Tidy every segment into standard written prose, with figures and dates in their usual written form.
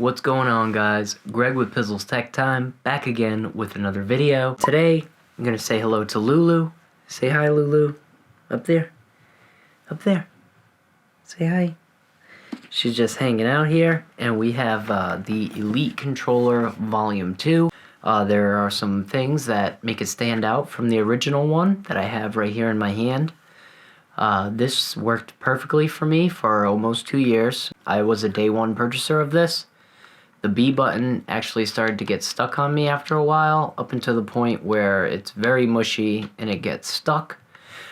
What's going on, guys? Greg with PizzlesTechTime, back again with another video. Today, I'm gonna say hello to Lulu. Say hi, Lulu. Up there. Up there. Say hi. She's just hanging out here, and we have the Elite Controller Volume 2. There are some things that make it stand out from the original one that I have right here in my hand. This worked perfectly for me for almost 2 years. I was a day one purchaser of this. The B button actually started to get stuck on me after a while, up until the point where it's very mushy and it gets stuck.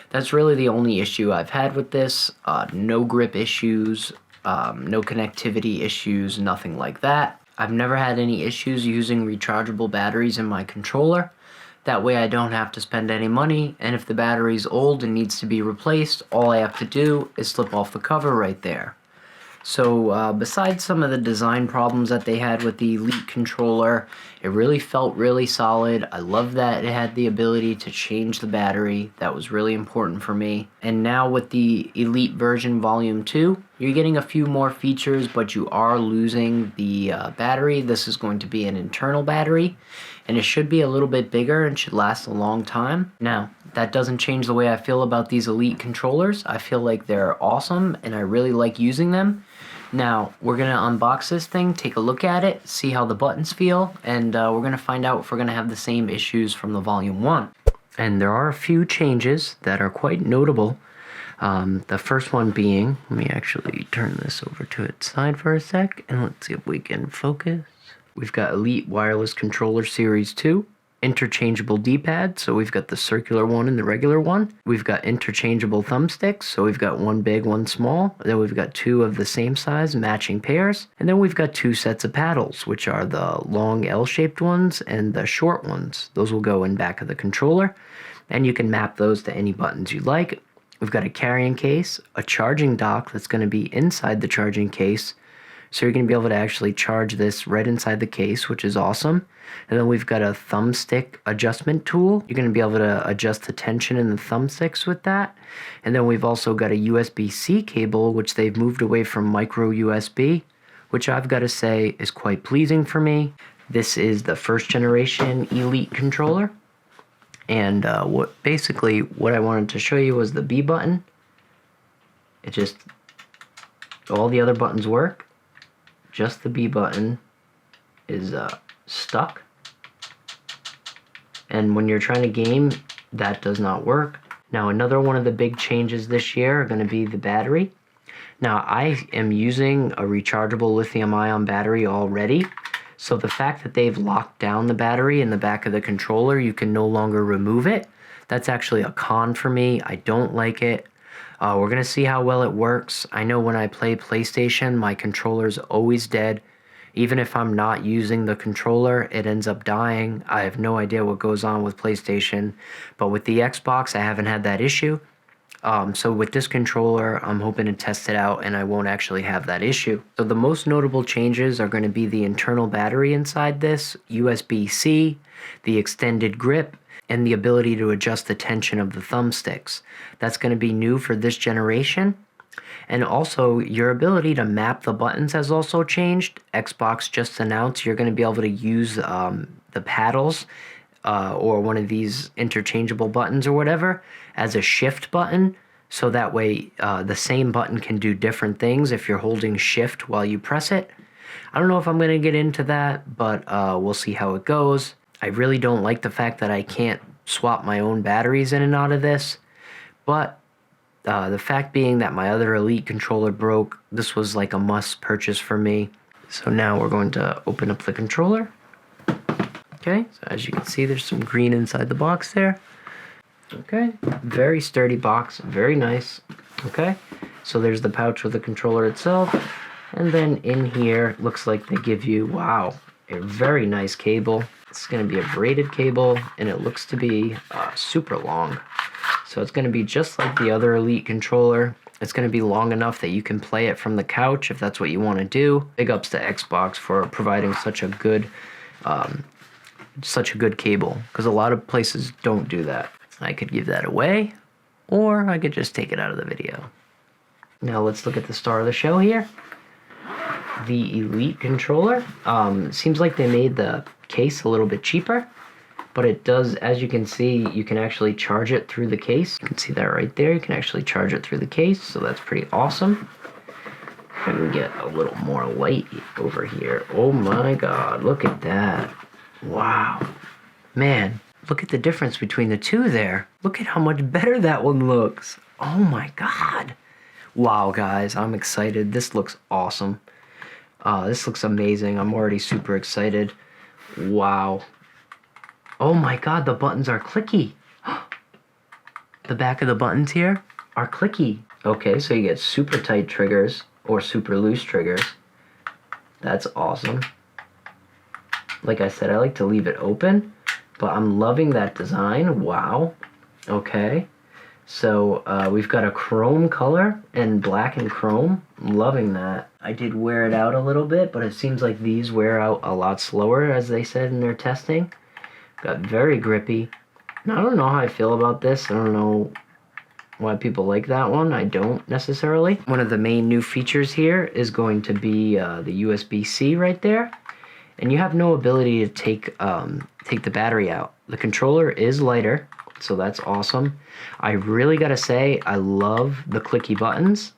That's really the only issue I've had with this. No grip issues, no connectivity issues, nothing like that. I've never had any issues using rechargeable batteries in my controller. That way I don't have to spend any money, and if the battery's old and needs to be replaced, all I have to do is slip off the cover right there. So besides some of the design problems that they had with the Elite controller, it really felt really solid. I love that it had the ability to change the battery. That was really important for me. And now with the Elite version Volume 2, you're getting a few more features, but you are losing the battery. This is going to be an internal battery, and it should be a little bit bigger and should last a long time. Now, that doesn't change the way I feel about these Elite controllers. I feel like they're awesome, and I really like using them. Now, we're going to unbox this thing, take a look at it, see how the buttons feel, and we're going to find out if we're going to have the same issues from the Volume 1. And there are a few changes that are quite notable. The first one being, let me actually turn this over to its side for a sec, and let's see if we can focus. We've got Elite Wireless Controller Series 2. Interchangeable D-pad, so we've got the circular one and the regular one. We've got interchangeable thumbsticks, so we've got one big, one small. Then we've got two of the same size, matching pairs. And then we've got two sets of paddles, which are the long L-shaped ones and the short ones. Those will go in back of the controller, and you can map those to any buttons you like. We've got a carrying case, a charging dock that's going to be inside the charging case, so you're going to be able to actually charge this right inside the case, which is awesome. And then we've got a thumbstick adjustment tool. You're going to be able to adjust the tension in the thumbsticks with that. And then we've also got a USB-C cable, which they've moved away from micro USB, which I've got to say is quite pleasing for me. This is the first generation Elite controller. And what I wanted to show you was the B button. All the other buttons work. Just the B button is stuck, and when you're trying to game, that does not work. Now, another one of the big changes this year are going to be the battery. Now, I am using a rechargeable lithium-ion battery already, so the fact that they've locked down the battery in the back of the controller, you can no longer remove it. That's actually a con for me. I don't like it. We're going to see how well it works. I know when I play PlayStation, my controller's always dead. Even if I'm not using the controller, it ends up dying. I have no idea what goes on with PlayStation. But with the Xbox, I haven't had that issue. So with this controller, I'm hoping to test it out and I won't actually have that issue. So the most notable changes are going to be the internal battery inside this, USB-C, the extended grip, and the ability to adjust the tension of the thumbsticks. That's going to be new for this generation. And also, your ability to map the buttons has also changed. Xbox just announced you're going to be able to use the paddles or one of these interchangeable buttons or whatever as a shift button. So that way the same button can do different things if you're holding shift while you press it. I don't know if I'm going to get into that, but we'll see how it goes. I really don't like the fact that I can't swap my own batteries in and out of this, but the fact being that my other Elite controller broke, this was like a must purchase for me. So now we're going to open up the controller. Okay, so as you can see, there's some green inside the box there. Okay, very sturdy box, very nice. Okay, so there's the pouch with the controller itself. And then in here, looks like they give you, wow, a very nice cable. It's going to be a braided cable, and it looks to be super long. So it's going to be just like the other Elite controller. It's going to be long enough that you can play it from the couch if that's what you want to do. Big ups to Xbox for providing such a good cable, because a lot of places don't do that. I could give that away, or I could just take it out of the video. Now let's look at the star of the show here. the Elite controller. Seems like they made the case a little bit cheaper, but it does, as you can see, you can actually charge it through the case. You can see that right there. You can actually charge it through the case, so that's pretty awesome. And we get a little more light over here. Oh my god, look at that. Wow. Man, look at the difference between the two there. Look at how much better that one looks. Oh my god. Wow, guys, I'm excited. This looks awesome. This looks amazing. I'm already super excited. Wow. Oh my god, the buttons are clicky. The back of the buttons here are clicky. Okay, so you get super tight triggers or super loose triggers. That's awesome. Like I said, I like to leave it open, but I'm loving that design. Wow. Okay. So we've got a chrome color and black and chrome. I'm loving that. I did wear it out a little bit, but it seems like these wear out a lot slower, as they said in their testing. Got very grippy. Now, I don't know how I feel about this. I don't know why people like that one. I don't necessarily. One of the main new features here is going to be the USB-C right there. And you have no ability to take the battery out. The controller is lighter, so that's awesome. I really gotta say, I love the clicky buttons.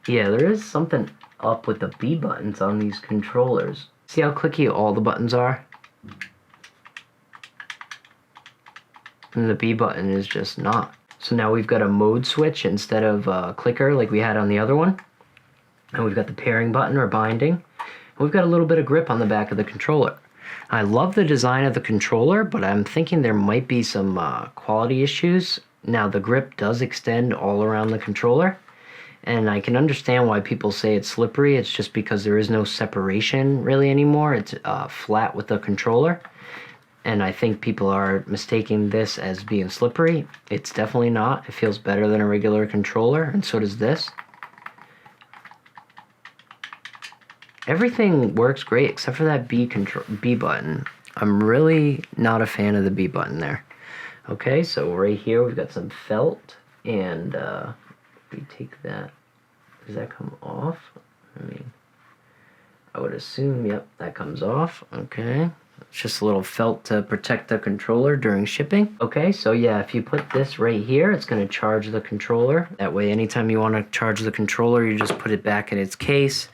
Yeah, there is something up with the B buttons on these controllers. See how clicky all the buttons are? And the B button is just not. So now we've got a mode switch instead of a clicker like we had on the other one. And we've got the pairing button or binding. And we've got a little bit of grip on the back of the controller. I love the design of the controller, but I'm thinking there might be some quality issues. Now the grip does extend all around the controller. And I can understand why people say it's slippery. It's just because there is no separation really anymore. It's flat with the controller. And I think people are mistaking this as being slippery. It's definitely not. It feels better than a regular controller, and so does this. Everything works great except for that B button. I'm really not a fan of the B button there. Okay, so right here we've got some felt, and we take that. Does that come off? I mean, I would assume, yep, that comes off. Okay. It's just a little felt to protect the controller during shipping. Okay, so yeah, if you put this right here, it's going to charge the controller. That way, anytime you want to charge the controller, you just put it back in its case.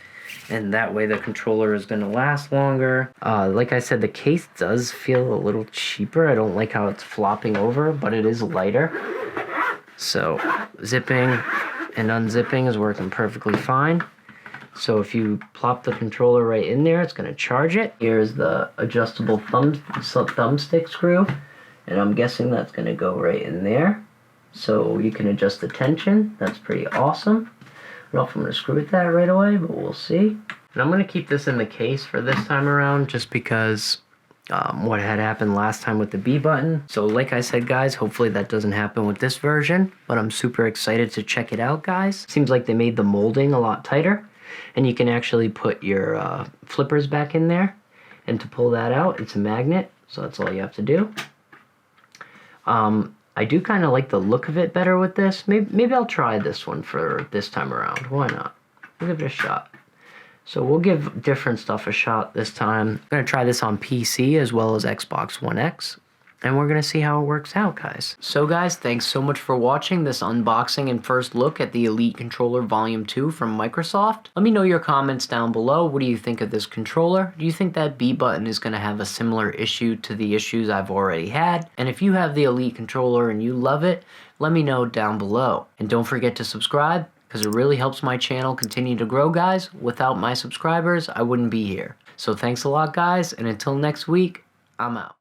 And that way the controller is going to last longer. Like I said, the case does feel a little cheaper. I don't like how it's flopping over, but it is lighter. So zipping and unzipping is working perfectly fine. So if you plop the controller right in there, it's going to charge it. Here's the adjustable thumbstick screw, and I'm guessing that's going to go right in there. So you can adjust the tension. That's pretty awesome. I don't know if I'm going to screw with that right away, but we'll see. And I'm going to keep this in the case for this time around, just because what had happened last time with the B button. So like I said, guys, hopefully that doesn't happen with this version, but I'm super excited to check it out, guys. Seems like they made the molding a lot tighter, and you can actually put your flippers back in there, and to pull that out, it's a magnet, so that's all you have to do. I do kind of like the look of it better with this. Maybe I'll try this one for this time around. Why not? We'll give it a shot. So we'll give different stuff a shot this time. I'm going to try this on PC as well as Xbox One X. And we're going to see how it works out, guys. So guys, thanks so much for watching this unboxing and first look at the Elite Controller Volume 2 from Microsoft. Let me know your comments down below. What do you think of this controller? Do you think that B button is going to have a similar issue to the issues I've already had? And if you have the Elite controller and you love it, let me know down below. And don't forget to subscribe, because it really helps my channel continue to grow, guys. Without my subscribers, I wouldn't be here. So thanks a lot, guys, and until next week, I'm out.